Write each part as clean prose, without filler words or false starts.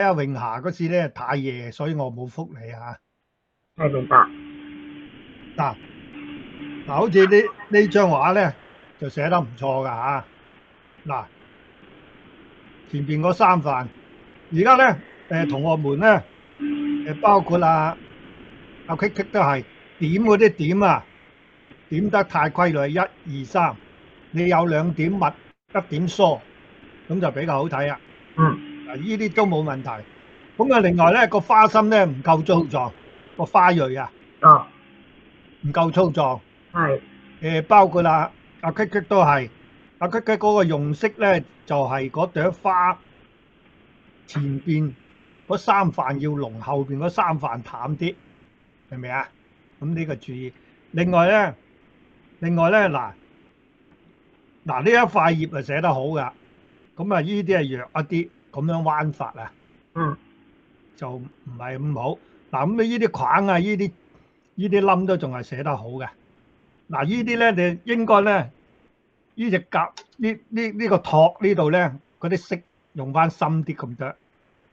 阿詠霞嗰次咧太夜，所以我冇覆你嚇。係明白。嗱嗱，好似呢張畫咧就寫得唔錯㗎嚇。嗱，前邊嗰三範，而家咧同學們咧包括阿 K K 都係點嗰啲點啊，點得太規律，一二三，你有兩點密，一點疏，咁就比較好睇啊。嗯。嗱，呢啲都冇問題。咁啊，另外咧個花心咧唔夠粗壯，個花蕊啊哦。唔夠粗壯。係。包括阿 K K 都係，阿 K K 嗰個用色咧就係嗰朵花前邊嗰三瓣要濃，後邊嗰三瓣淡啲，明唔明啊？咁呢個注意。另外咧嗱呢一塊葉啊寫得好噶，咁啊呢啲係弱一啲，咁樣彎法啊嗯。就唔係咁好。嗱咁你呢啲框啊，呢啲冧都仲係寫得好嘅。嗱呢啲咧你應該咧呢隻甲呢個托呢度咧嗰啲色用翻深啲咁多。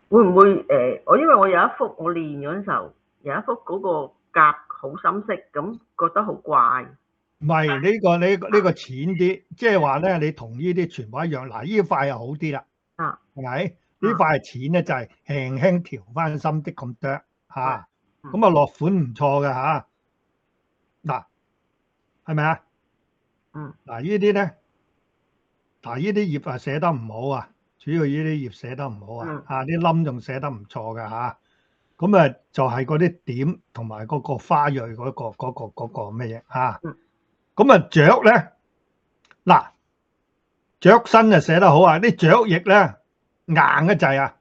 會唔會我因為我有一幅我練嗰陣時候有一幅嗰個甲好深色，咁覺得好怪。唔係呢個淺啲，即係話咧你同呢啲全部一樣。嗱呢塊又好啲啦，啊。係咪？呢塊係淺咧就係輕輕調翻深啲咁多係。嚇，咁啊落款唔錯嘅嚇。嗱係咪啊？嗯。嗱呢啲咧，嗱呢啲葉啊寫得唔好啊，主要呢啲葉寫得唔好啊，啲冧仲寫得唔錯嘅嚇。咁啊就係嗰啲點同埋嗰個花蕊嗰個咩嘢嚇。咁啊雀咧，嗱雀身就寫得好啊，啲雀翼咧硬一滯啊。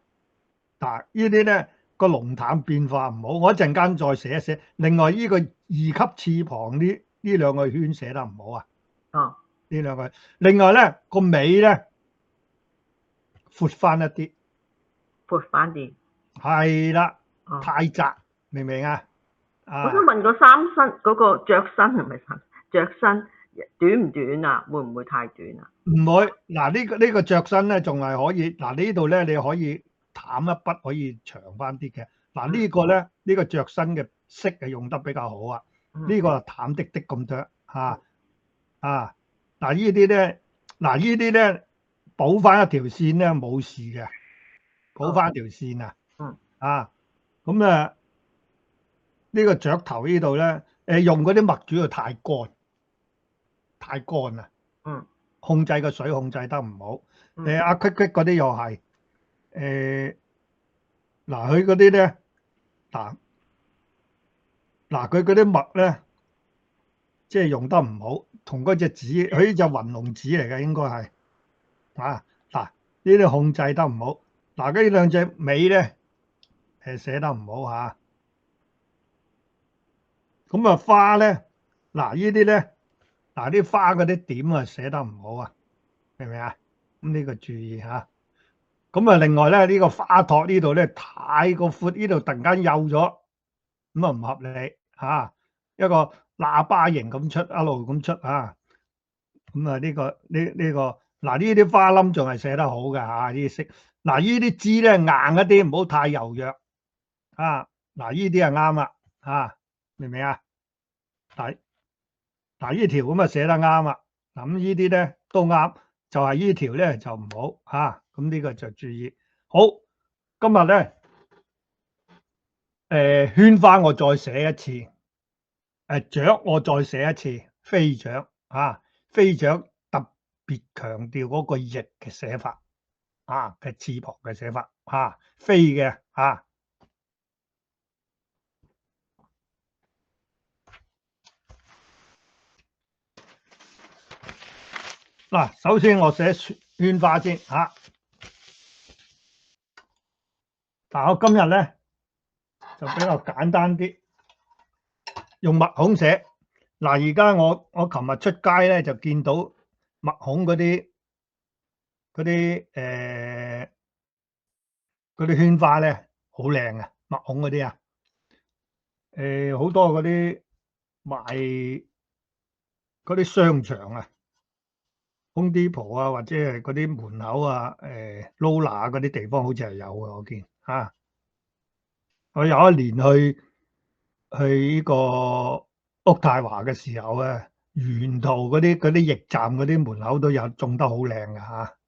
嗱呢啲咧個濃淡變化唔好，我一陣間再寫一寫。另外呢個二級翅膀呢兩個圈寫得唔好啊。哦。呢兩個，另外咧個尾咧闊翻一啲，撥翻啲。係啦，哦。太窄，明唔明啊？我想問個三身嗰個雀身係咪雀身短唔短啊？會唔會太短啊？唔會。嗱呢個雀身咧仲係可以。嗱呢度咧你可以淡一筆，可以長翻啲嘅。嗱呢個咧呢個雀身嘅色係用得比較好啊。呢個淡啲啲咁多嚇啊。嗱呢啲咧，嗱呢啲咧補翻一條線咧冇事嘅，補翻條線啊。啊咁啊呢個雀頭呢度咧用嗰啲墨主要太乾，太乾啦。控制個水控制得唔好。阿 Quick Quick 嗰啲又係嗱佢嗰啲咧嗱佢嗰啲墨咧，即係用得唔好，同嗰隻紙，佢呢隻雲龍紙嚟嘅應該係啊。嗱呢啲控制得唔好。嗱呢兩隻尾咧寫得唔好嚇。咁啊花咧，嗱呢啲咧，嗱啲花嗰啲點啊寫得唔好啊，明唔明啊？咁呢個注意嚇。咁啊另外咧呢個花托呢度咧太過闊，呢度突然間幼咗，咁啊唔合理嚇。一個喇叭形咁出，一路咁出啊。咁啊呢個嗱呢啲花冧仲係寫得好嘅嚇，呢啲色。嗱呢啲枝咧硬一啲，唔好太柔弱啊。嗱呢啲係啱啦嚇，明唔明啊？嗱呢條咁啊寫得啱啦。嗱咁呢啲咧都啱，就係呢條咧就唔好嚇。咁呢個就注意。好，今日咧圈花我再寫一次，雀我再寫一次，飛雀啊，飛雀特別強調嗰個翼嘅寫法啊，嘅翅膀嘅寫法啊，飛嘅啊。嗱，首先我寫圈花先嚇。但我今日咧就比較簡單啲，用墨孔寫。嗱，而家我琴日出街咧就見到墨孔嗰啲圈花咧好靚啊，墨孔嗰啲啊，好多嗰啲賣嗰啲商場啊，Home Depot啊，或者係嗰啲門口啊，Lola 嗰啲地方好似係有嘅，我見啊！我有一年去呢個屋太華嘅時候啊，沿途嗰啲驛站嗰啲門口都有種得好靚嘅嚇。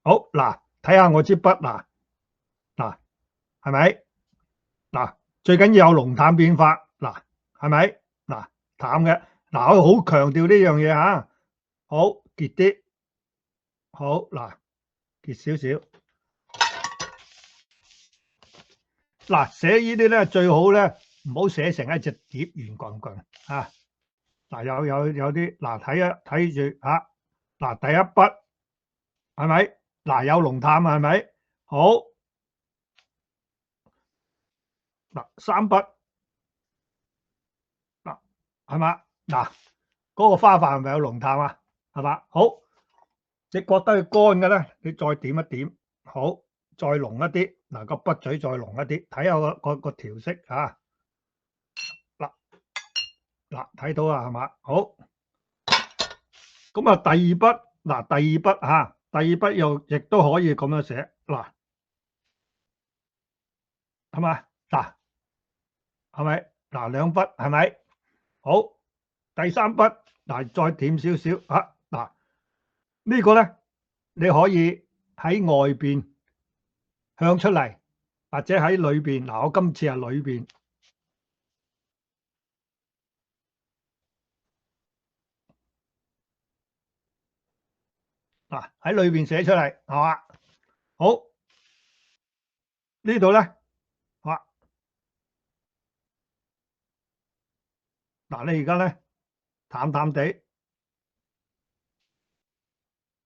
好嗱，睇下我支筆嗱，係咪嗱？最緊要有濃淡變化嗱，係咪嗱？淡嘅嗱，我好強調呢樣嘢嚇。好結啲，好嗱，結少少。嗱，寫呢啲咧最好咧，唔好寫成一隻碟圓滾滾啊！嗱，有啲嗱，睇住嚇，嗱第一筆係咪？嗱有濃淡係咪？好嗱三筆嗱係嘛？嗱嗰個花瓣係咪有濃淡啊？係嘛？好，你覺得佢乾嘅咧，你再點一點，好，再濃一啲，嗱個筆嘴再濃一啲，睇下個調色嚇。嗱，睇到啦，係嘛？好，咁啊，第二筆嗱，第二筆嚇，第二筆又亦都可以咁樣寫嗱，係嘛？嗱，係咪？嗱，兩筆係咪？好，第三筆嗱，再點少少嚇嗱，呢個咧你可以喺外邊向出嚟，或者喺裏邊嗱，我今次係裏邊。嗱喺裏邊寫出嚟係嘛？好，呢度咧，哇！嗱你而家咧淡淡地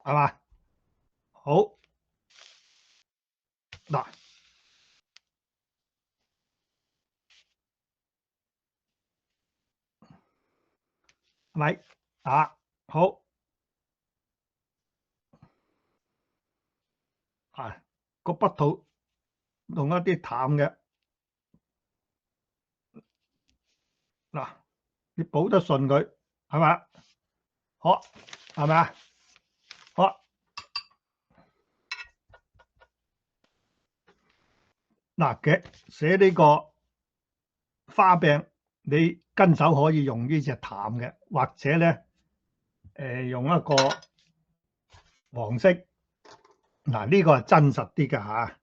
係嘛？好嗱，係咪啊？好啊，個筆肚用一啲淡嘅嗱，你補得順佢係咪？好係咪啊？好嗱嘅寫呢個花柄，你跟手可以用呢隻淡嘅，或者咧用一個黃色嗱，呢個係真實啲嘅嚇。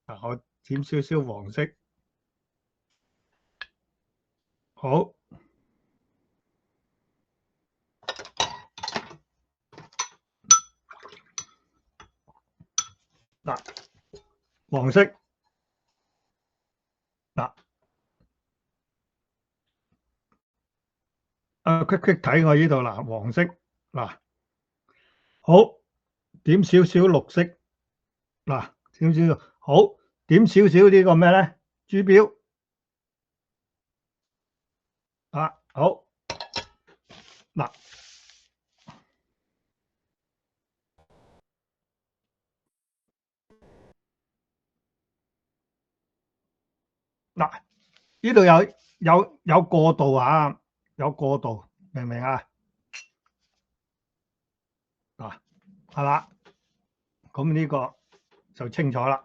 嗱我點少少黃色，好嗱黃色嗱。quick 睇我呢度嗱，黃色嗱，好點少少綠色嗱，少少好點少少呢個咩咧？珠標啊，好嗱嗱，呢度有過渡啊，有過渡，明唔明啊？嗱，係啦，咁呢個就清楚啦。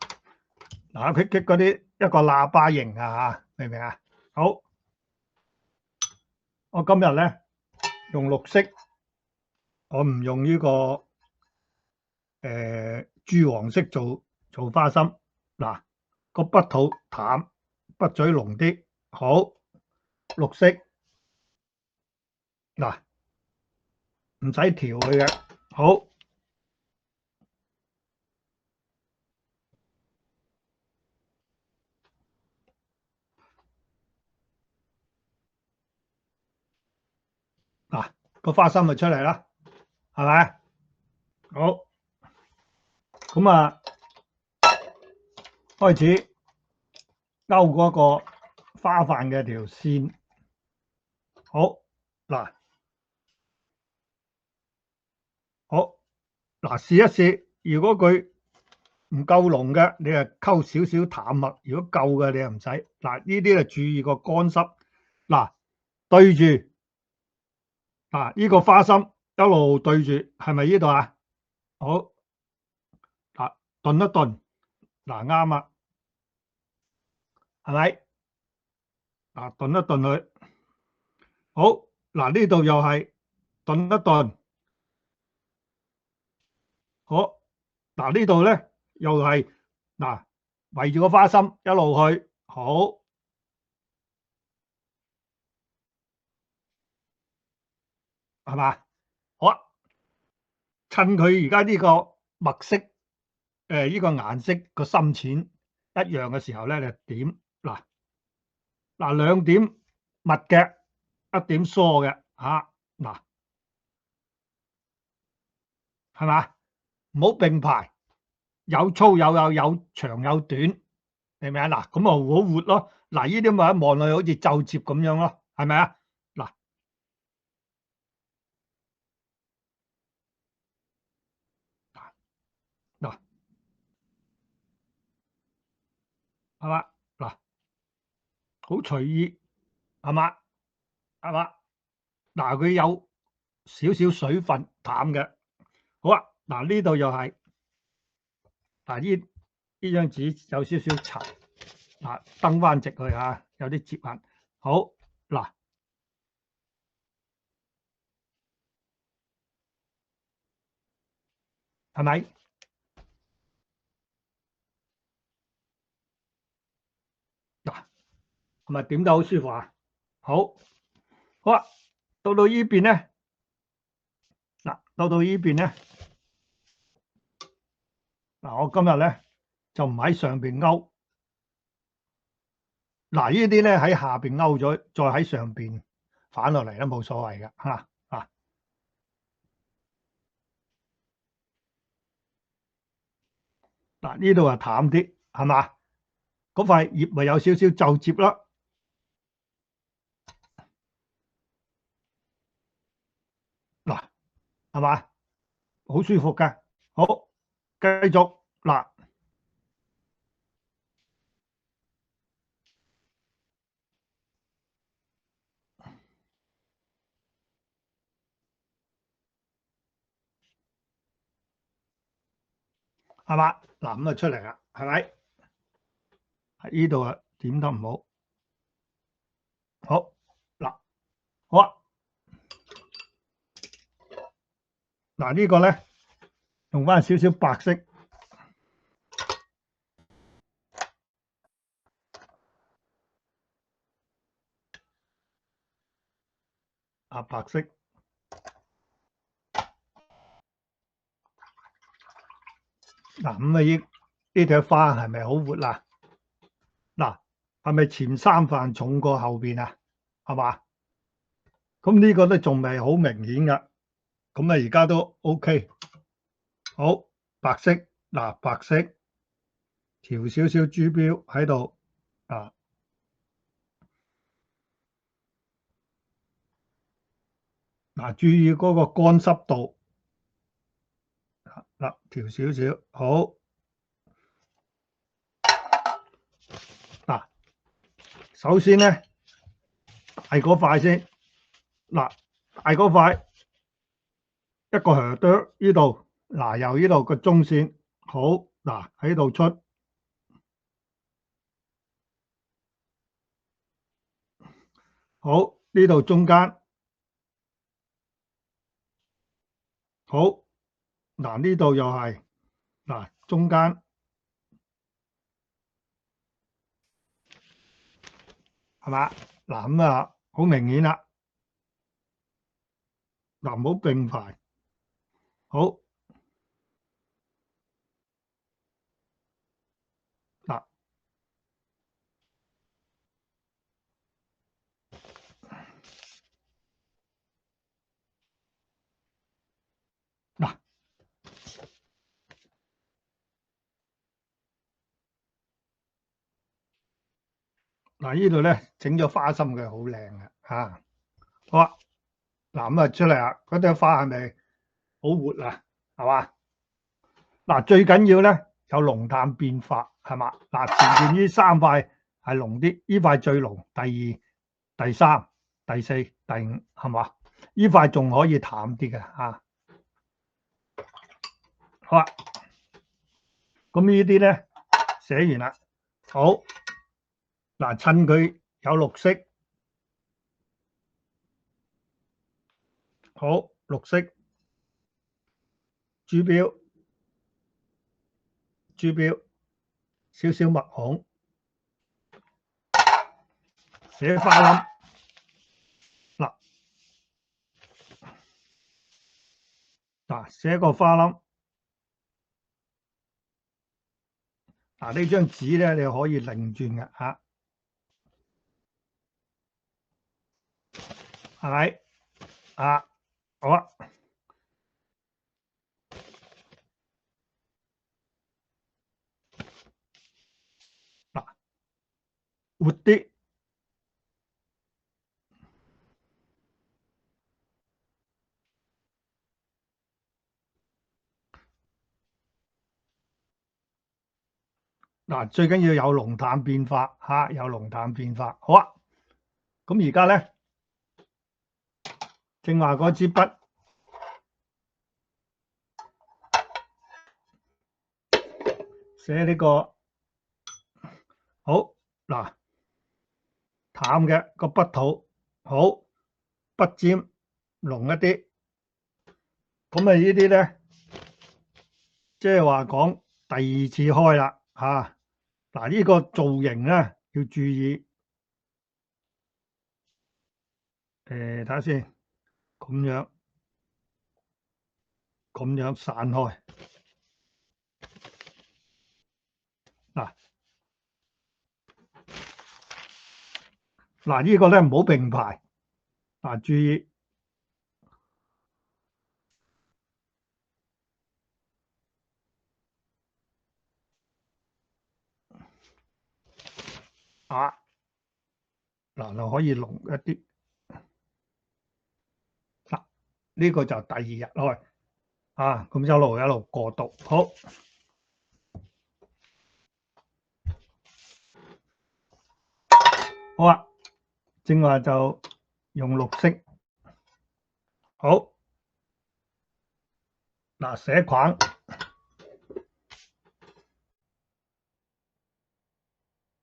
嗱，quick 嗰啲一個喇叭形啊嚇，明唔明啊？好，我今日咧用綠色，我唔用呢個朱黃色做花心。嗱個筆肚淡，筆嘴濃啲，好綠色嗱，唔使調佢嘅，好嗱個花心就出嚟啦，係咪？好，咁啊開始勾嗰個花瓣嘅條線，好嗱，好嗱試一試，如果佢唔夠濃嘅，你係溝少少淡墨；如果夠嘅，你又唔使。嗱呢啲就注意個乾濕。嗱對住啊呢個花心一路對住，係咪呢度啊？好嗱，頓一頓，嗱啱啊，係咪？嗱燉一燉佢，好嗱呢度又係燉一燉，好嗱呢度咧又係嗱圍住個花心一路去，好係嘛？好啊，趁佢而家呢個墨色呢個顏色個深淺一樣嘅時候咧，就點嗱兩點密嘅，一點疏嘅嚇嗱，係嘛？唔好並排，有粗有長有短，明唔明啊？嗱咁啊好活咯，嗱呢啲咪一望落去好似皺摺咁樣咯，係咪啊？嗱嗱係嘛？嗱好隨意係嘛？係嘛？嗱佢有少少水分淡嘅，好啊！嗱呢度又係嗱呢張紙有少少殘，嗱登翻直去嚇，有啲折痕。好嗱，係咪？嗱，係咪點得好舒服啊？好，好啊！到呢邊咧，嗱到呢邊咧，嗱我今日咧就唔喺上邊勾，嗱呢啲咧喺下邊勾咗，再喺上邊反落嚟都冇所謂嘅嚇啊！嗱呢度啊淡啲係嘛？嗰塊葉咪有少少皺摺咯，嗱係嘛？好舒服嘅。好，繼續嗱，係嘛？嗱咁啊出嚟啦，係咪？喺呢度啊點得唔好？好嗱，好啊，嗱呢個咧用翻少少白色啊白色，嗱咁啊呢朵花係咪好活啊？嗱係咪前三瓣重過後邊啊？係嘛？咁呢個都仲未好明顯㗎，咁啊而家都 OK。好白色嗱白色調少少珠標喺度啊，嗱注意嗰個乾濕度嗱調少少，好嗱首先咧大嗰塊先，嗱大嗰塊一個河哚呢度，嗱由呢度個中線好嗱喺度出，好呢度中間好嗱呢度又係嗱中間係嘛？嗱咁啊好明顯啦，嗱唔好並排，好嗱嗱嗱呢度咧整咗花心嘅好靚嘅嚇，好啊嗱咁啊出嚟啦，嗰朵花係咪好活啊？係嘛？嗱最緊要咧有濃淡變化係嘛？嗱前面呢三塊係濃啲，呢塊最濃，第二、第三、第四、第五係嘛？呢塊仲可以淡啲嘅嚇。好啊，咁呢啲咧寫完啦。好，嗱，趁佢有綠色，好，綠色豬標，少少墨孔，寫花冧。嗱，寫個花冧。嗱，呢張紙咧，你可以擰轉嘅嚇，係咪？啊，好啊。嗱，活啲。嗱，最緊要有濃淡變化嚇，有濃淡變化。好啊，咁而家咧，正話嗰支筆寫呢個好嗱，淡嘅個筆肚好，筆尖濃一啲。咁啊，呢啲咧，即係話講第二次開啦嚇。嗱，呢個造型咧要注意。睇下先，咁樣散開。嗱，呢個咧唔好並排。嗱，注意啊。嗱，就可以濃一啲。嗱，呢個就第二日開啊，咁一路過渡。好，好啊，正話就用綠色。好，嗱，寫框。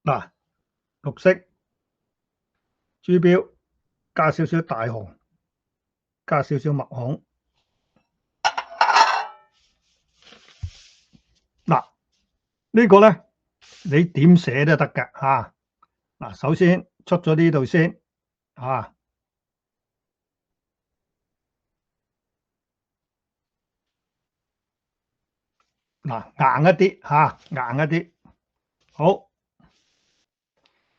嗱，綠色豬標加少少大紅，加少少墨孔。嗱，呢個咧你點寫都得㗎嚇。嗱，首先出咗呢度先啊。嗱，硬一啲嚇，硬一啲。好，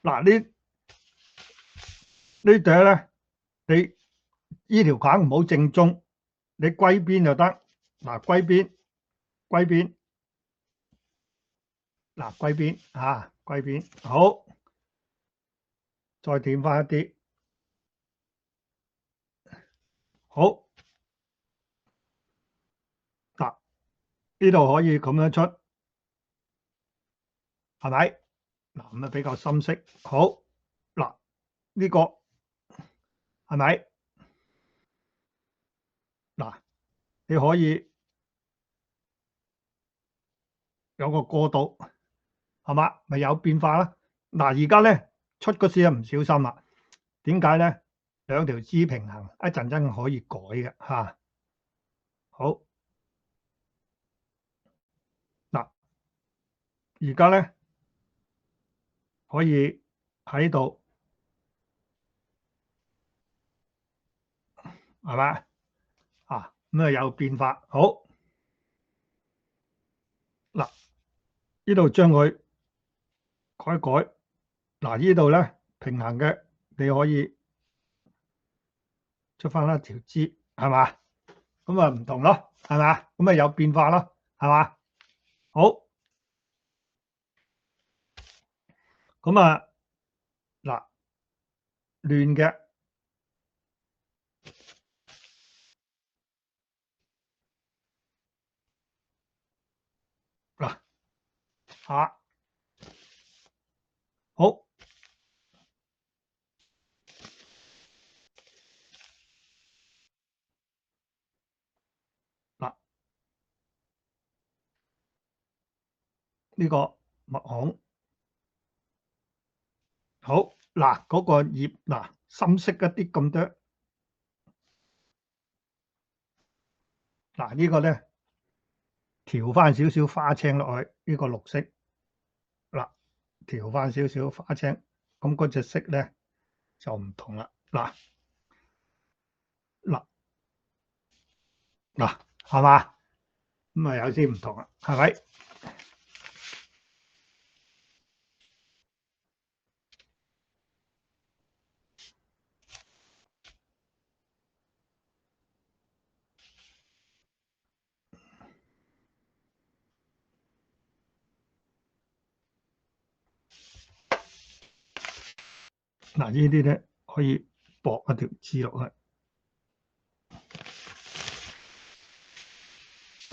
嗱，呢朵咧，你呢條框唔好正中，你歸邊就得。嗱，歸邊，嗱，歸邊嚇，歸邊。好，再掂翻一啲。好，嗱，呢度可以咁樣出，係咪？嗱，咁啊比較深色。好，嗱，呢個係咪？嗱，你可以有個過渡，係嘛？咪有變化啦。嗱，而家咧出嗰時啊唔小心啦。點解咧？兩條支平衡，一陣真可以改嘅嚇。好，嗱，而家咧可以喺度，係咪啊？咁啊有變化。好，嗱，呢度將佢改一改。嗱，呢度咧平衡嘅，你可以出翻一條支，係嘛？咁啊唔同咯，係嘛？咁啊有變化咯，係嘛？好，咁啊嗱，亂嘅嗱嚇，好嗱，呢個麥孔。好，嗱嗰個葉嗱深色一啲咁多，嗱呢個咧調翻少少花青落去，呢個綠色，嗱調翻少少花青，咁嗰隻色咧就唔同啦，嗱係嘛？咁啊有啲唔同啦，係咪？嗱呢啲咧可以駁一條枝落去，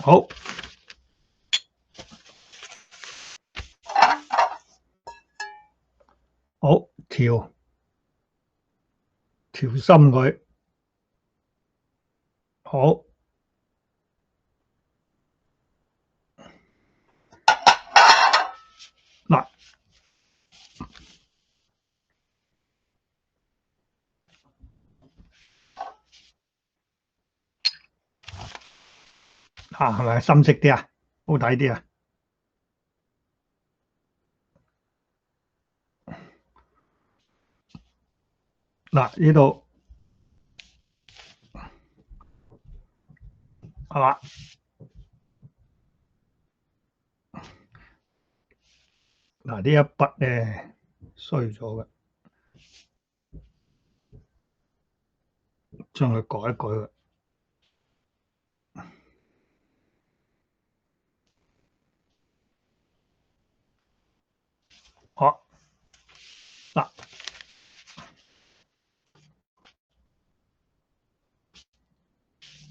好，好調深佢，好嗱係咪深色啲啊？好睇啲啊？嗱呢度係嘛？嗱呢一筆咧衰咗嘅，將佢改一改佢。好嗱，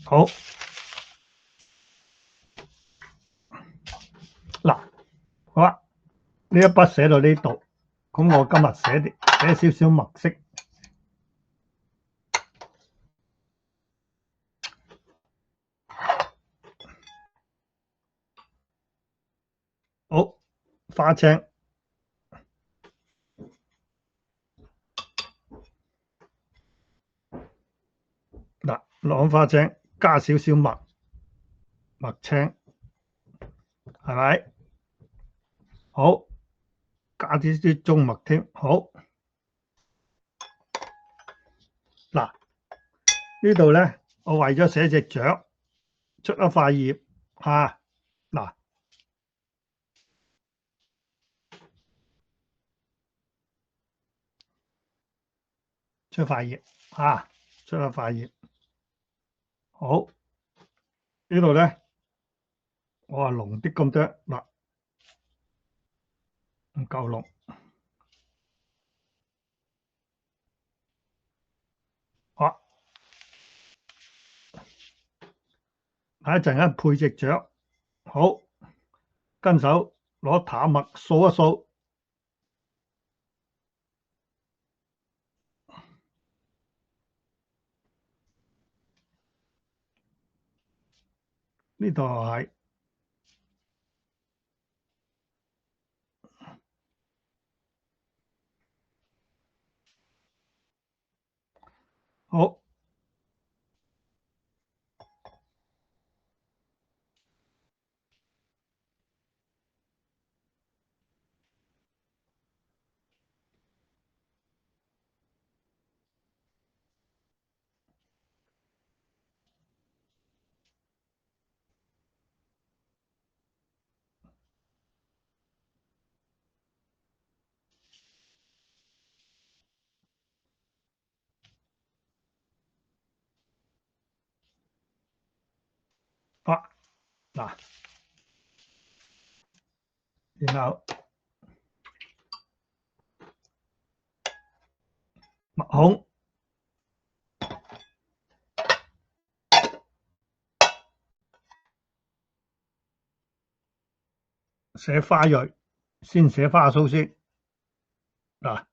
好嗱，好啦，呢一筆寫到呢度，咁我今日寫少少墨色，好花青，嗱攞花青加少少墨青，係咪？好，加啲中墨添，好嗱呢度咧，我為咗寫隻雀出一塊葉嚇，嗱出塊葉嚇，出一塊葉，好呢度咧，我話濃啲咁多嗱，唔夠濃，好。睇一陣間配隻雀，好跟手攞淡墨掃一掃，呢度係好啊嗱，然後墨孔寫花蕊，先寫花鬚先嗱，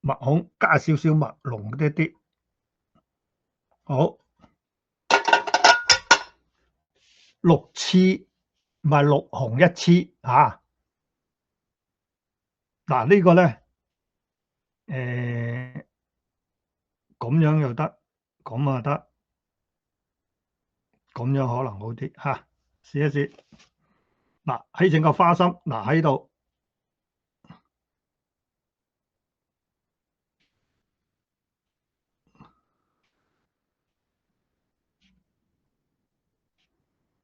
墨孔加少少墨濃啲啲，好六黐唔係六紅一黐嚇，嗱呢個咧，咁樣又得，咁啊得，咁樣可能好啲嚇，試一試。嗱喺整個花心，嗱喺度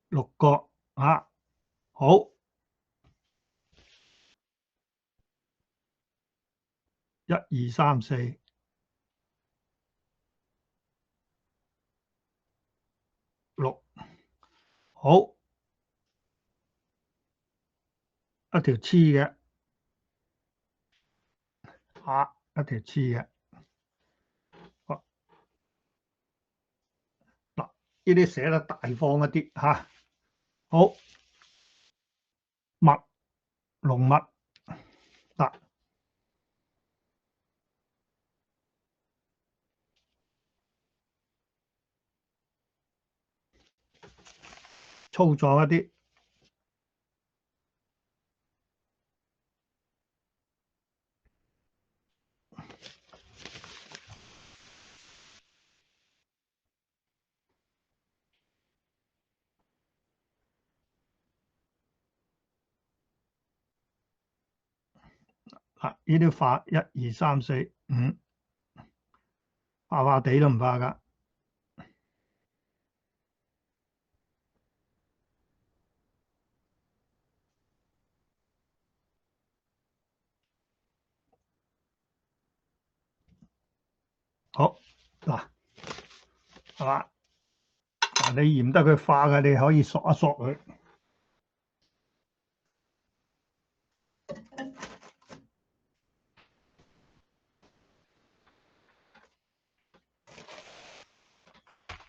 6個嚇，好，1、2、3、4、6，好，一條黐嘅嚇，一條黐嘅。好嗱，呢啲寫得大方一啲嚇，好，墨龍墨嗱，粗壯一啲。嗱，呢啲畫1、2、3、4、5，花花地都唔怕㗎。好嗱，係嘛？嗱，你嫌得佢化嘅，你可以索一索佢。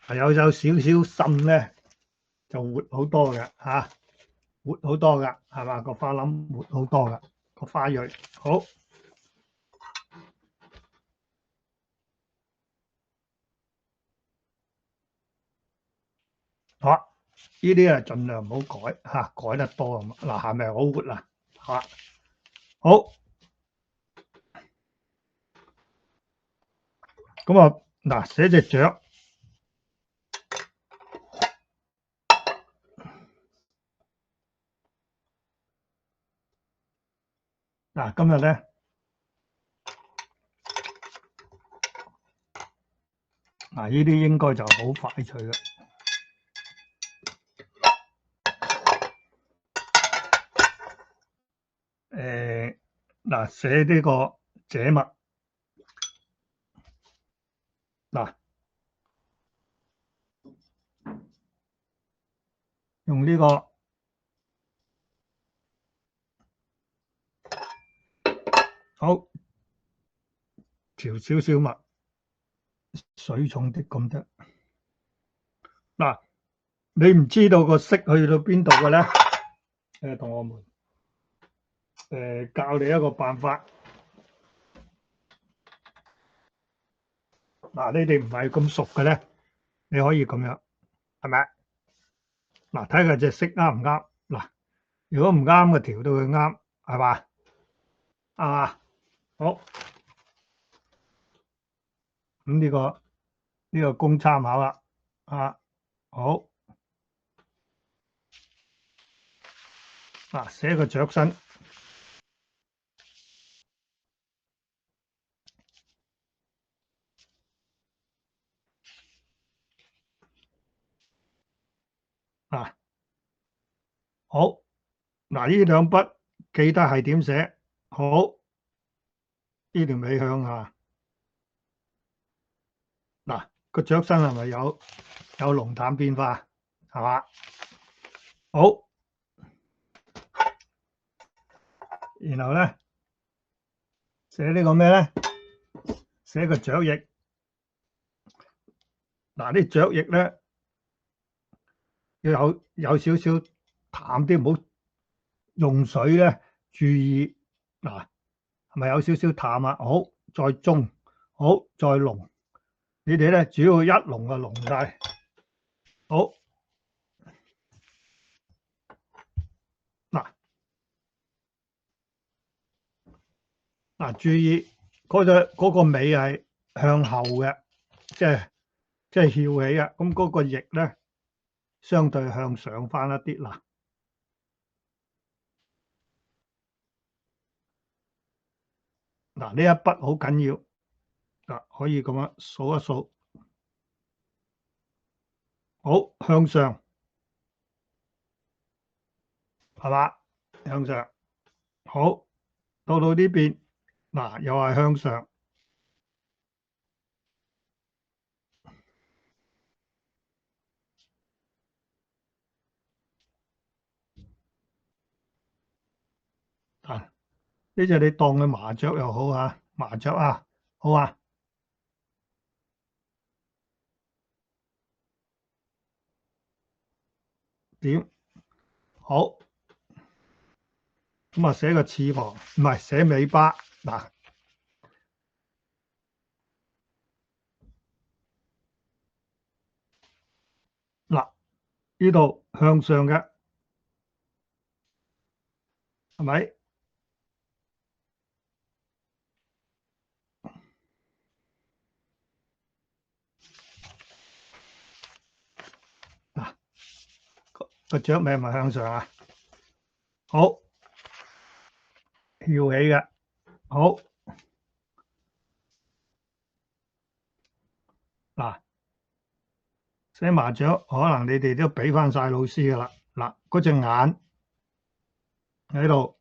係有少少滲咧，就活好多嘅嚇，活好多㗎，係嘛？個花冧活好多㗎，個花蕊好。好啊，呢啲啊盡量唔好改嚇，改得多咁嗱，係咪好活啦？好啊，好咁啊嗱，寫隻雀嗱，今日咧嗱，呢啲應該就好快脆嘅。嗱，寫呢個這物嗱，用呢個好調少少墨，水重啲咁得。嗱，你唔知道個色去到邊度嘅咧？同學們，教你一個辦法。嗱，你哋唔係咁熟嘅咧，你可以咁樣，係咪？嗱，睇下隻色啱唔啱。嗱，如果唔啱嘅，調到佢啱，係嘛？啊，好，咁呢個供參考啦。啊，好，嗱，寫個雀身。啊，好，嗱，呢兩筆記得係點寫？好，呢條尾向下。嗱，個雀身係咪有濃淡變化？係嘛？好，然後咧寫呢個咩咧？寫個雀翼。嗱，啲雀翼咧要有少少淡啲，唔好用水咧。注意嗱，係咪有少少淡啊？好，再中，好，再濃。你哋咧主要一濃就濃晒。好，嗱，嗱，注意嗰個尾係向後嘅，即係翹起嘅。咁嗰個翼咧，相對向上翻一啲啦。嗱，呢一筆好緊要，可以咁樣數一數，好向上，係嘛？向上，好到呢邊，嗱又係向上，呢隻你當佢麻雀又好啊，麻雀啊，好啊，點好？咁啊，寫個翅膀，唔係寫尾巴。嗱，呢度向上嘅，係咪？嗱，個雀尾係咪向上啊？好，翹起嘅，好。嗱，寫麻雀可能你哋都俾翻晒老師噶啦。嗱，嗰隻眼喺度，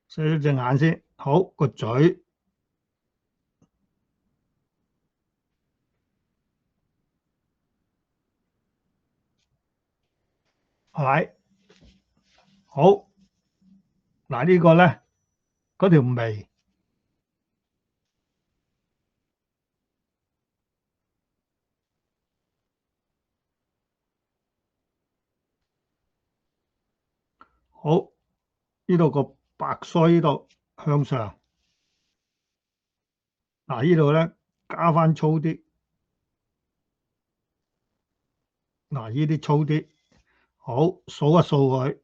寫咗隻眼先。好，個嘴係咪？好，嗱呢個咧，嗰條眉好，呢度個白腮呢度向上。嗱，呢度咧加翻粗啲。嗱，呢啲粗啲。好，數一數佢。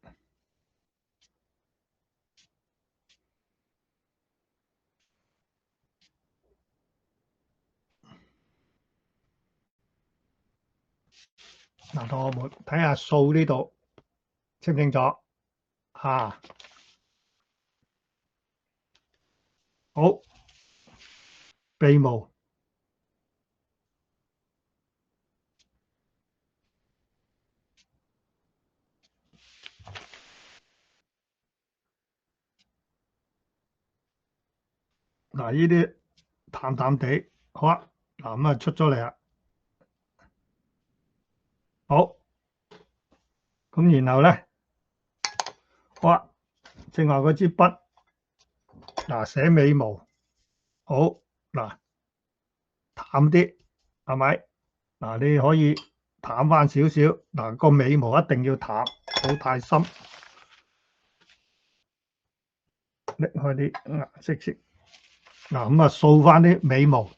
嗱，同學們睇下數呢度清唔清楚？好，鼻毛。嗱，呢啲淡淡地，好啊。嗱，咁啊出咗嚟啦。好，咁然後咧，好啊，正話嗰支筆，嗱寫尾毛，好嗱淡啲，係咪？嗱，你可以淡翻少少，嗱個尾毛一定要淡，唔好太深，拎開啲顏色先。嗱，咁啊掃翻啲尾毛，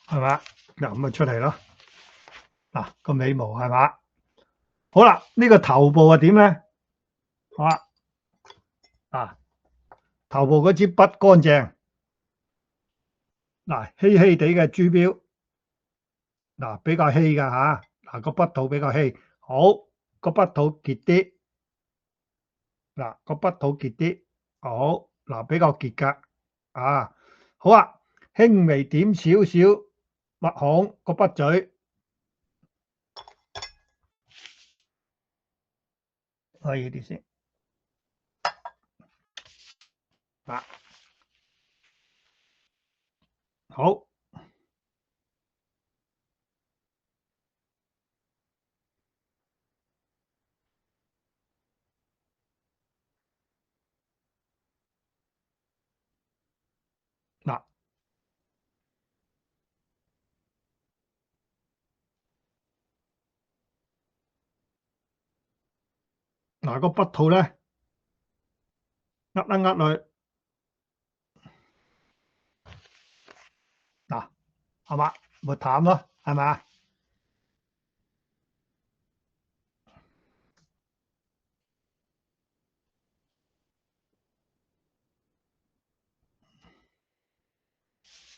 係嘛？嗱，咁啊出嚟咯。嗱個尾毛係嘛？好啦，呢個頭部係點咧？好啦，頭部嗰支筆乾淨，嗱稀稀地嘅珠標，嗱比較稀㗎嚇，嗱個筆肚比較稀，好個筆肚結啲，嗱個筆肚結啲，好嗱比較結㗎，好啊，輕微點少少墨孔個筆嘴，可以啲先，好嗱嗱個筆肚咧佢，嗱，係嘛？咪淡咯，係咪啊？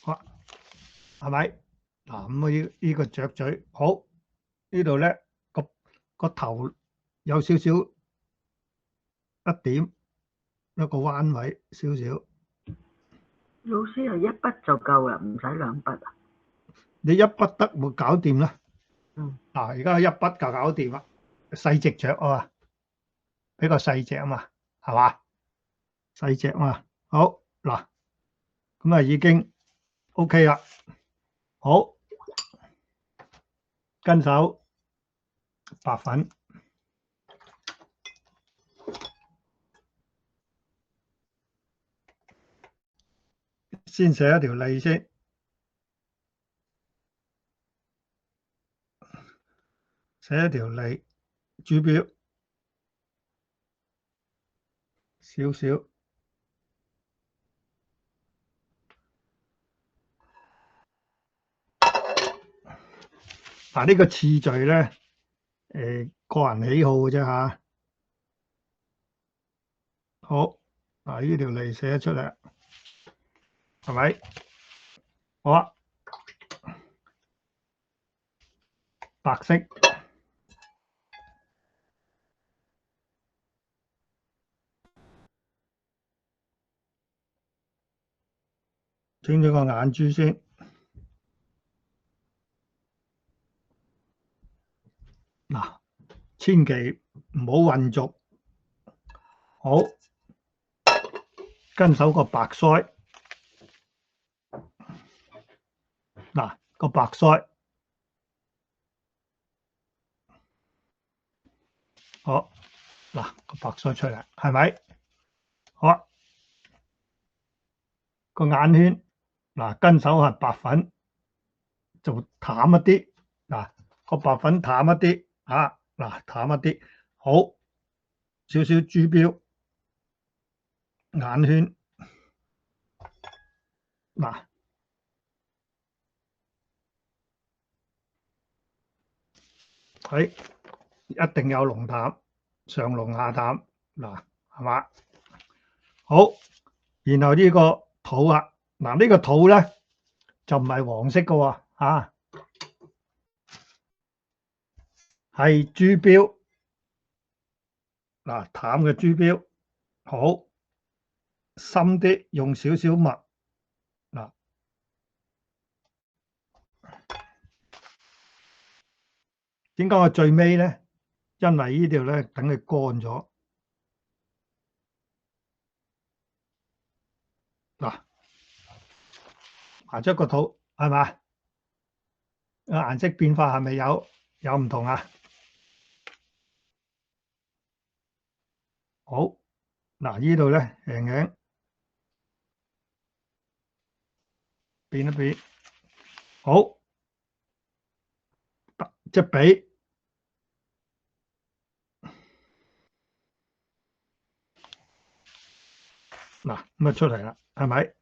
好，係咪？嗱，咁呢個雀嘴好，呢度咧個頭有少少一點一個彎位少少，老師係一筆就夠啦，唔使兩筆啊。你一筆得會搞掂啦。嗯，嗱，而家一筆就搞掂啦，細隻雀啊嘛，比較細隻啊嘛，係嘛？細隻啊嘛，好嗱，咁啊已經 OK 啦，好，跟手白粉，先寫一條脷先，寫一條脷，主標少少。嗱，呢個次序咧，個人喜好嘅啫嚇。好，嗱呢條脷寫出嚟，係咪？好啊，白色，整咗個眼珠先。嗱，千祈唔好混濁。好，跟手個白腮，嗱個白腮，好，嗱個白腮出嚟，係咪？好啊，個眼圈，嗱跟手係白粉，就淡一啲，嗱個白粉淡一啲，嚇，嗱淡一啲，好，少少珠標，眼圈，嗱。佢一定有濃淡，上濃下淡，嗱係嘛？好，然後呢個肚啊，嗱呢個肚咧就唔係黃色嘅喎，嚇係珠標，嗱淡嘅珠標，好深啲，用少少墨，嗱點解我最尾咧？因為呢條咧等佢乾咗，嗱麻雀個肚係嘛？個顏色變化係咪有唔同啊？好，嗱呢度咧輕輕變一變，好隻髀。嗱咁啊出嚟啦，係咪？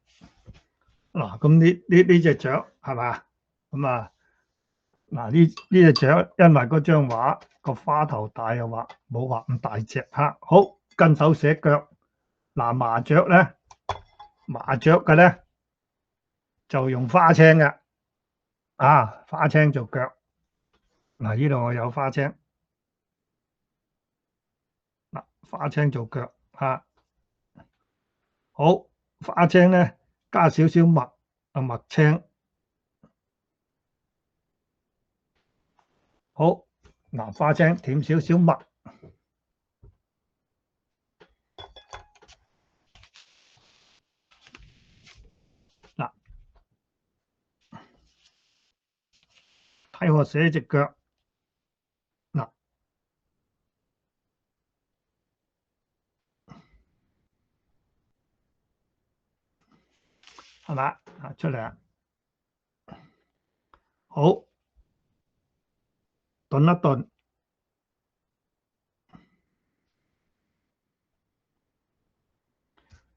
嗱咁呢隻雀係嘛？咁啊嗱呢隻雀，因為嗰張畫個花頭大又畫冇畫咁大隻嚇，好跟手寫腳。嗱麻雀嘅咧就用花青嘅，啊花青做腳。嗱呢度我有花青，嗱花青做腳嚇，好花青咧加少少墨青。好，嗱花青添少少墨，嗱睇我寫隻腳，嗱係嘛？啊出嚟啦，好頓一頓，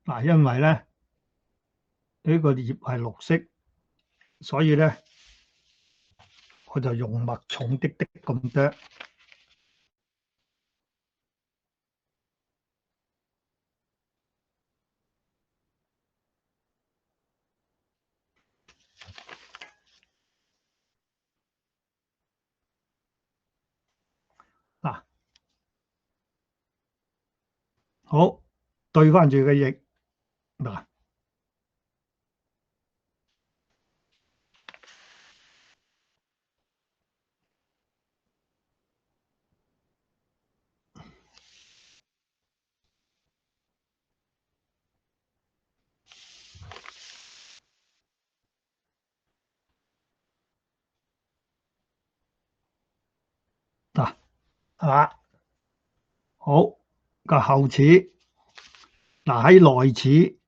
嗱，因為咧呢個葉係綠色，所以咧我就用墨重啲啲咁多。嗱，好對翻住個翼嗱。嗱，係嘛？好個後齒，嗱喺內齒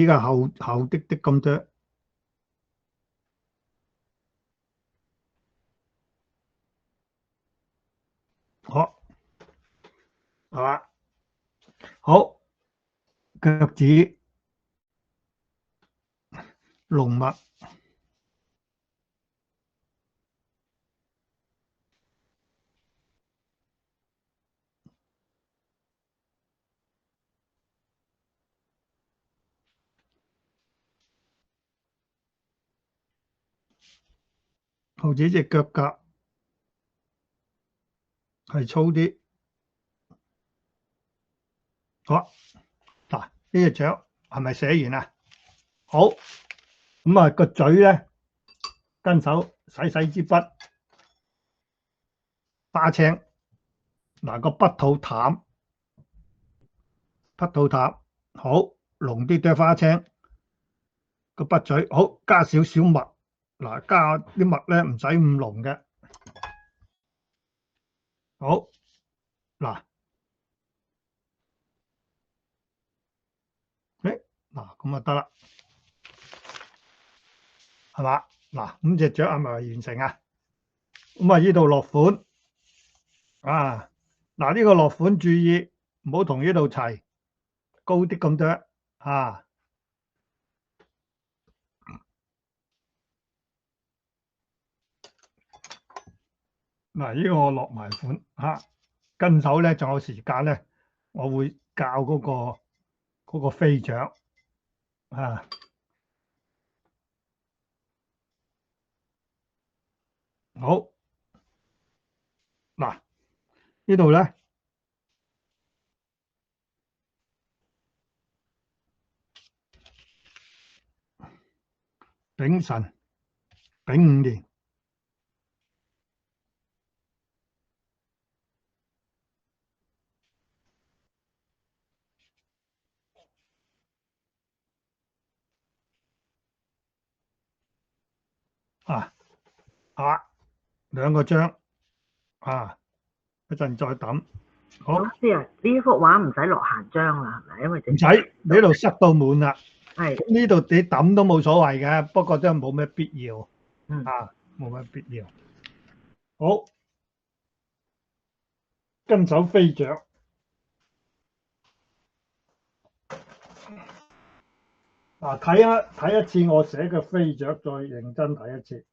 嘅後啲啲咁多，好係嘛？好腳趾龍脈，後齒隻腳甲係粗啲。好嗱，呢隻雀係咪寫完啊？好咁啊，個嘴咧跟手洗支筆，花青嗱個筆肚淡，好濃啲嘅花青個筆嘴，好加少少墨嗱，加啲墨咧唔使咁濃嘅。好嗱，嗱咁就得啦，係嘛？嗱咁隻雀係咪完成啊？咁啊呢度落款啊，嗱呢個落款注意唔好同呢度齊，高啲咁多啊。嗱呢個我落埋款嚇，跟手咧仲有時間咧，我會教嗰個飛雀啊。好嗱，呢度咧丙辰丙午年啊兩個章啊，一陣再揼。好老師啊，呢幅畫唔使落閒章啦，係咪？因為唔使你呢度塞到滿啦。係呢度你揼都冇所謂嘅，不過真係冇咩必要啊，冇咩必要。好，跟手飛雀嗱，睇一次我寫嘅飛雀，再認真睇一次。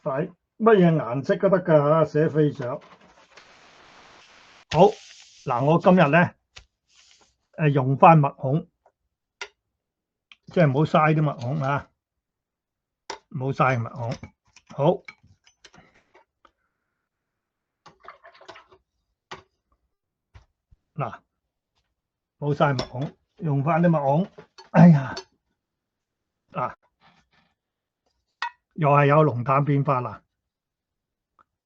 睇乜嘢顏色都得㗎嚇，寫飛雀。好嗱，我今日咧用翻墨孔，即係唔好嘥啲墨孔啊，唔好嘥墨孔。好嗱，冇嘥墨孔，用翻啲墨孔。哎呀，嗱，又係有濃淡變化啦。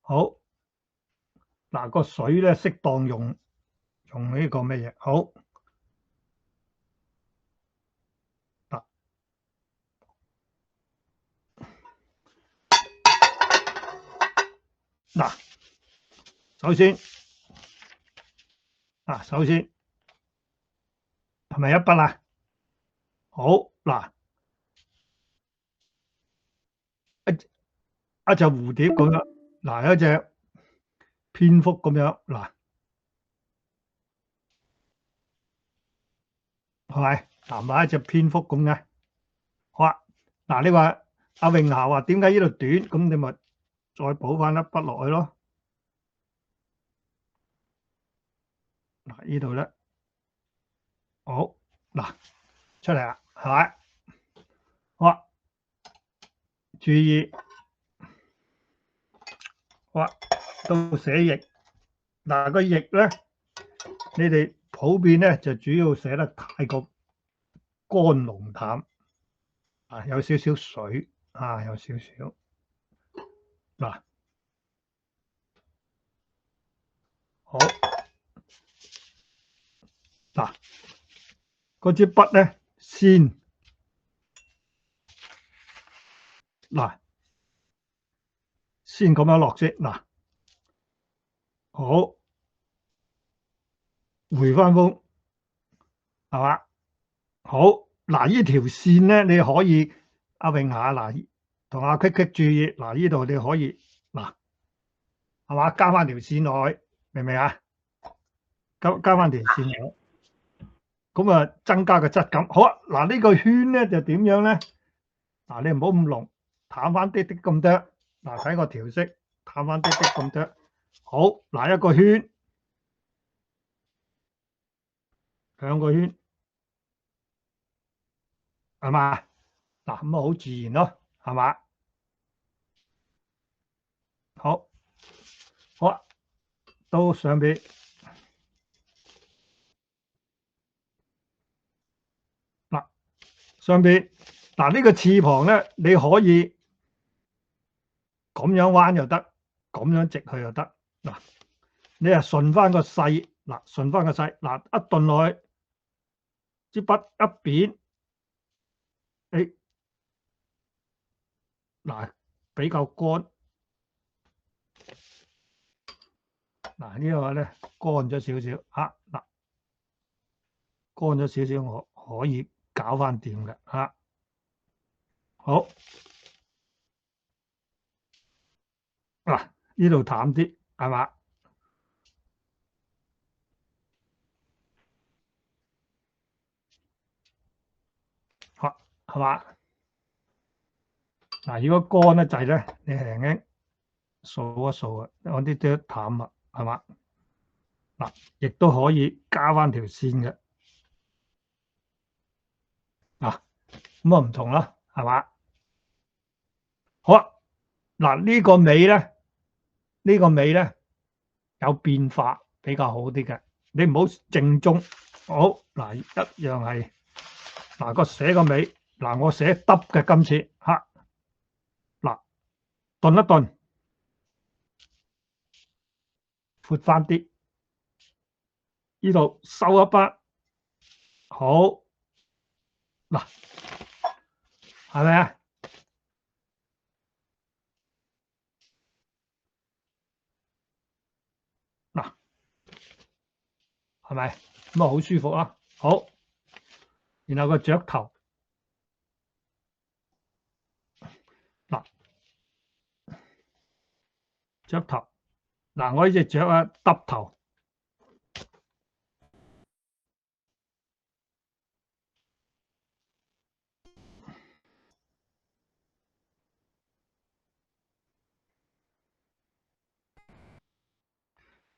好嗱，個水咧適當用呢個咩嘢？好嗱，首先係咪一筆啊？好嗱，一隻蝴蝶咁樣，嗱一隻蝙蝠咁樣嗱，係咪？嗱，買一隻蝙蝠咁嘅。好啊，嗱，你話阿詠霞話點解呢度短？咁你咪再補翻一筆落去咯。嗱，呢度咧，好嗱，出嚟啦，係咪？好啊，注意，好啊，到寫翼。嗱，個翼咧，你哋普遍咧就主要寫得太過乾濃淡啊，有少少水啊，有少少嗱，好嗱，嗰支筆咧先嗱，先咁樣落先嗱，好回翻風係嘛？好嗱，呢條線咧你可以阿詠霞嗱，同阿 K 注意嗱，呢度你可以嗱係嘛，加翻條線落去，明唔明啊？加翻條線落去，咁啊增加個質感。好啊，嗱呢個圈咧就點樣咧？嗱，你唔好咁濃，淡翻啲啲咁多。嗱，睇個調色，淡翻啲啲咁多。好，嗱一個圈，兩個圈，係嘛？嗱咁啊好自然咯，係嘛？好，好啊，到上邊嗱，上邊嗱呢個翅膀咧，你可以咁樣彎又得，咁樣直去又得。嗱，你啊順翻個勢，嗱順翻個勢，嗱一頓落去，支筆一扁，誒嗱比較乾，嗱呢個咧乾咗少少嚇，嗱乾咗少少，我可以搞翻掂嘅嚇。好嗱，呢度淡啲係嘛？好係嘛？嗱，如果乾得滯咧，你輕輕掃一掃啊，揾啲啲淡啊，係嘛？嗱，亦都可以加翻條線嘅，嗱咁啊唔同啦，係嘛？好啊，嗱呢個尾咧，呢個尾咧有變化比較好啲嘅，你唔好正宗。好嗱，一樣係嗱個寫個尾，嗱我寫得嘅今次嚇，嗱頓一頓，闊翻啲，呢度收一筆，好嗱，係咪啊？嗱，係咪咁啊？好舒服啦。好，然後個雀頭嗱，雀頭嗱，我呢隻雀啊耷頭，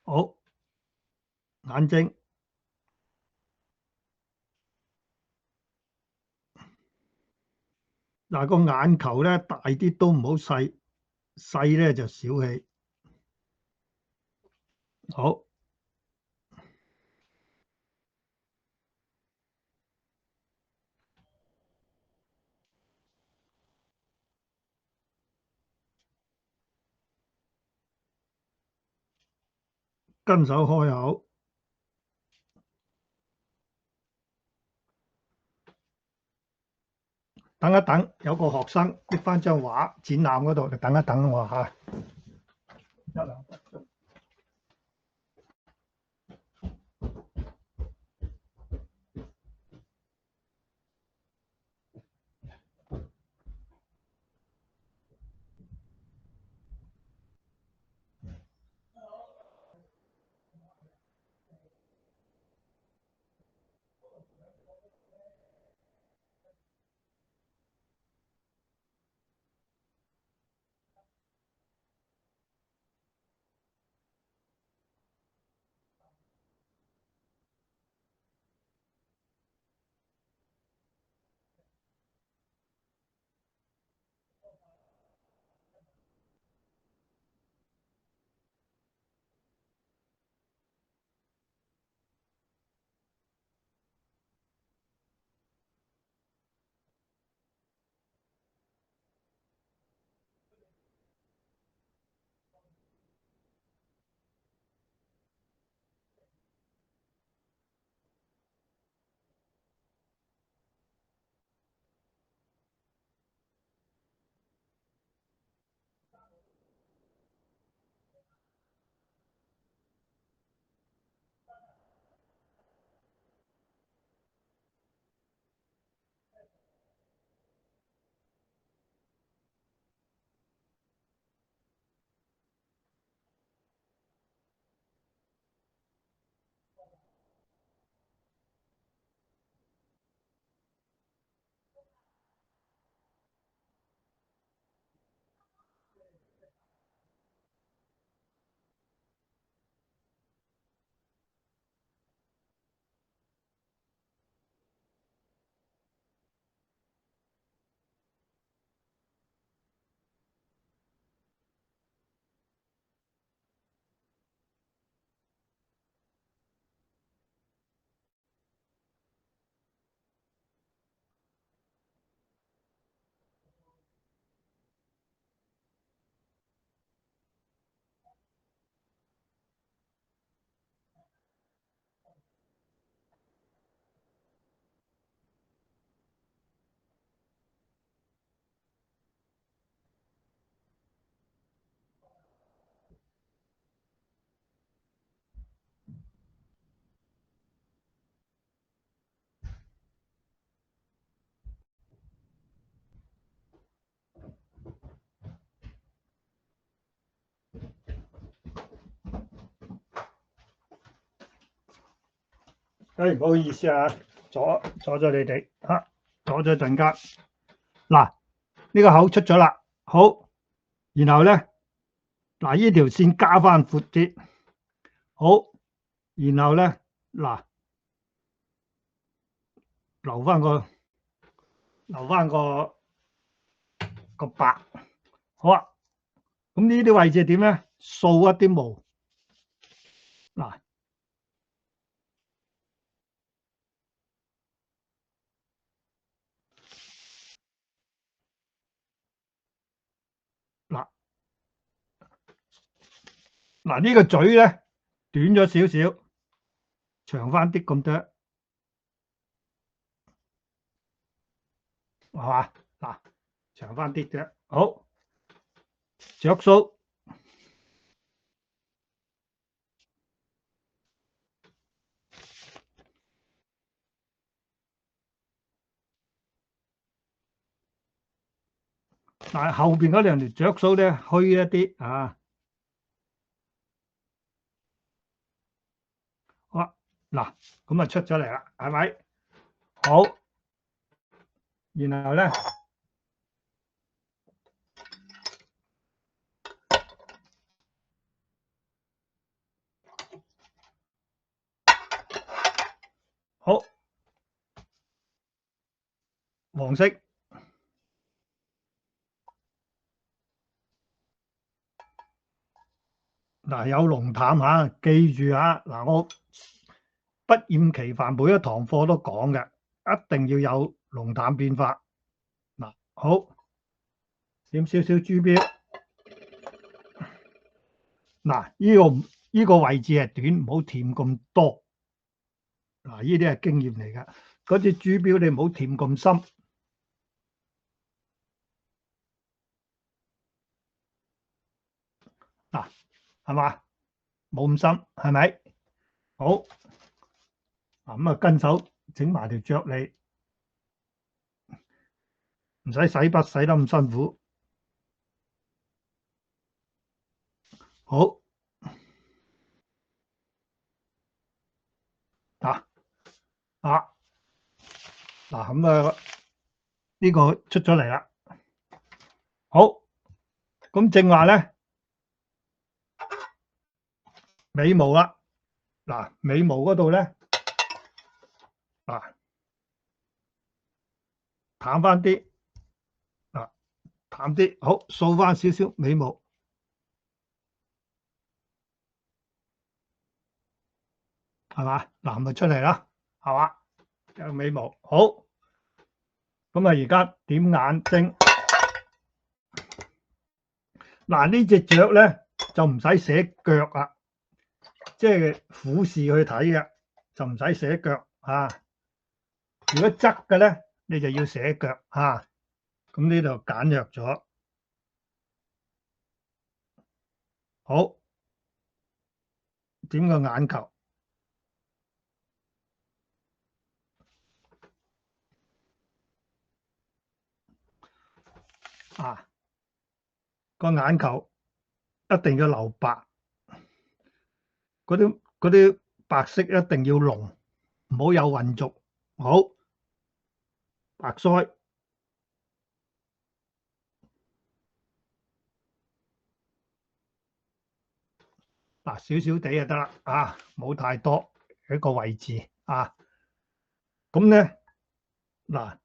好眼睛嗱個眼球咧大啲都唔好細，細咧就小氣。好，跟手開口，等一等，有個學生拎翻張畫展覽嗰度，你等一等我嚇，一兩分鐘。唔好意思啊，阻咗你哋嚇，阻咗陣間。嗱，呢個口出咗啦，好，然後咧，嗱呢條線加翻闊啲，好，然後咧，嗱留翻個白，好啊。咁呢啲位置點咧？掃一啲毛，嗱嗱嗱呢個嘴咧短咗少少，長翻啲咁多，係嘛？嗱，長翻啲嘅，好，着數。但係後邊嗰兩條着數咧虛一啲啊。好啦，嗱咁啊出咗嚟啦，係咪？好，然後咧，好，黃色。嗱有濃淡嚇，記住嚇，嗱我不厭其煩，每一堂課都講嘅，一定要有濃淡變化。嗱好，點少少豬標。嗱呢個位置係短，唔好填咁多。嗱呢啲係經驗嚟㗎，嗰啲豬標你唔好填咁深。嗱係嘛？冇咁深，係咪？好，嗱咁啊跟手整埋條腳脷，唔使洗筆洗得咁辛苦。好，嗱咁啊呢個出咗嚟啦。好，咁正話咧尾毛啦，嗱尾毛嗰度咧淡翻啲，淡啲，好掃翻少少尾毛，係嘛？嗱咪出嚟啦，係嘛？有尾毛，好，咁啊而家點眼睛。嗱呢隻雀咧就唔使寫腳啦，即係俯視去睇嘅，就唔使寫腳啊。如果側嘅咧，你就要寫腳啊。咁呢度簡約咗，好，點個眼球啊，個眼球一定要留白，嗰啲白色一定要濃，唔好有混濁。好，白腮嗱少少地就得啦，啊冇太多一個位置啊。咁咧嗱，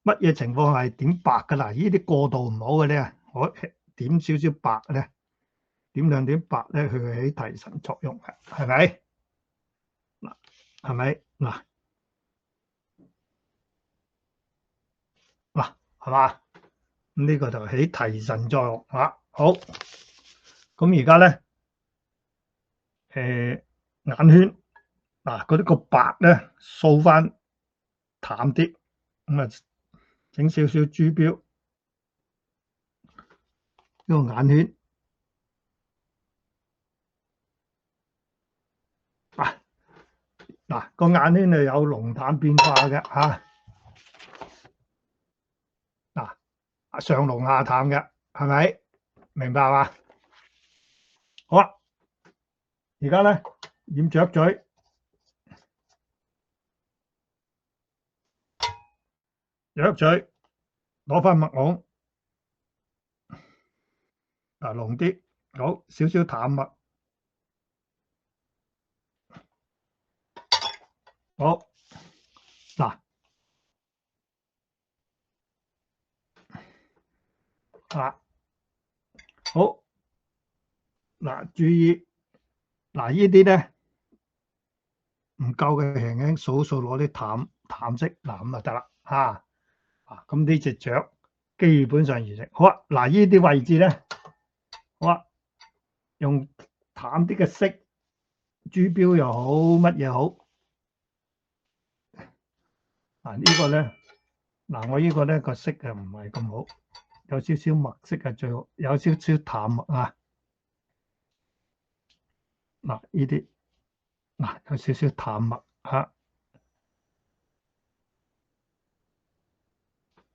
乜嘢情況係點白㗎啦？呢啲過度唔好嘅咧，我點少少白咧，點兩點白咧，佢會起提神作用嘅，係咪？嗱，係咪？嗱，係嘛？咁呢個就起提神作用嚇。好，咁而家咧，眼圈嗱嗰啲個白咧掃翻淡啲，咁啊整少少珠標呢個眼圈。嗱個眼圈係有濃淡變化嘅嚇。嗱上濃下淡嘅，係咪？明白嘛？好啊，而家咧染雀嘴。藥水攞翻麥濃，濃啲，好少少淡麥，好嗱好嗱，注意嗱，呢啲咧唔夠嘅輕輕數攞啲淡色嗱咁就得啦嚇。咁呢隻雀基本上完成。好啊，嗱呢啲位置咧，好啊，用淡啲嘅色，珠標又好，乜嘢好。呢個咧，我呢個咧個色啊唔係咁好，有少少墨色係最好，有少少淡墨啊。呢啲有少少淡墨嚇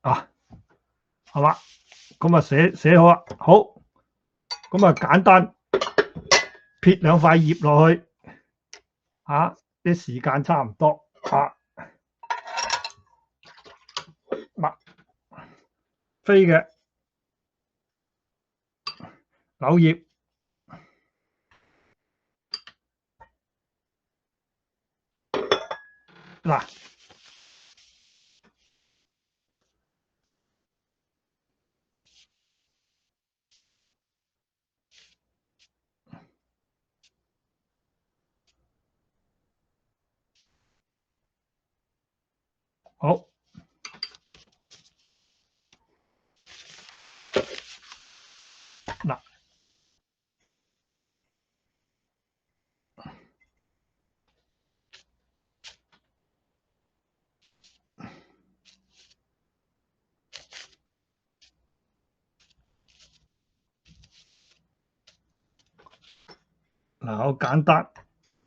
係嘛？咁啊寫好啊，好，咁啊簡單撇兩塊葉落去啲時間差唔多飛嘅柳葉好好簡單，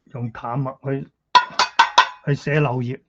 用淡墨去寫柳葉。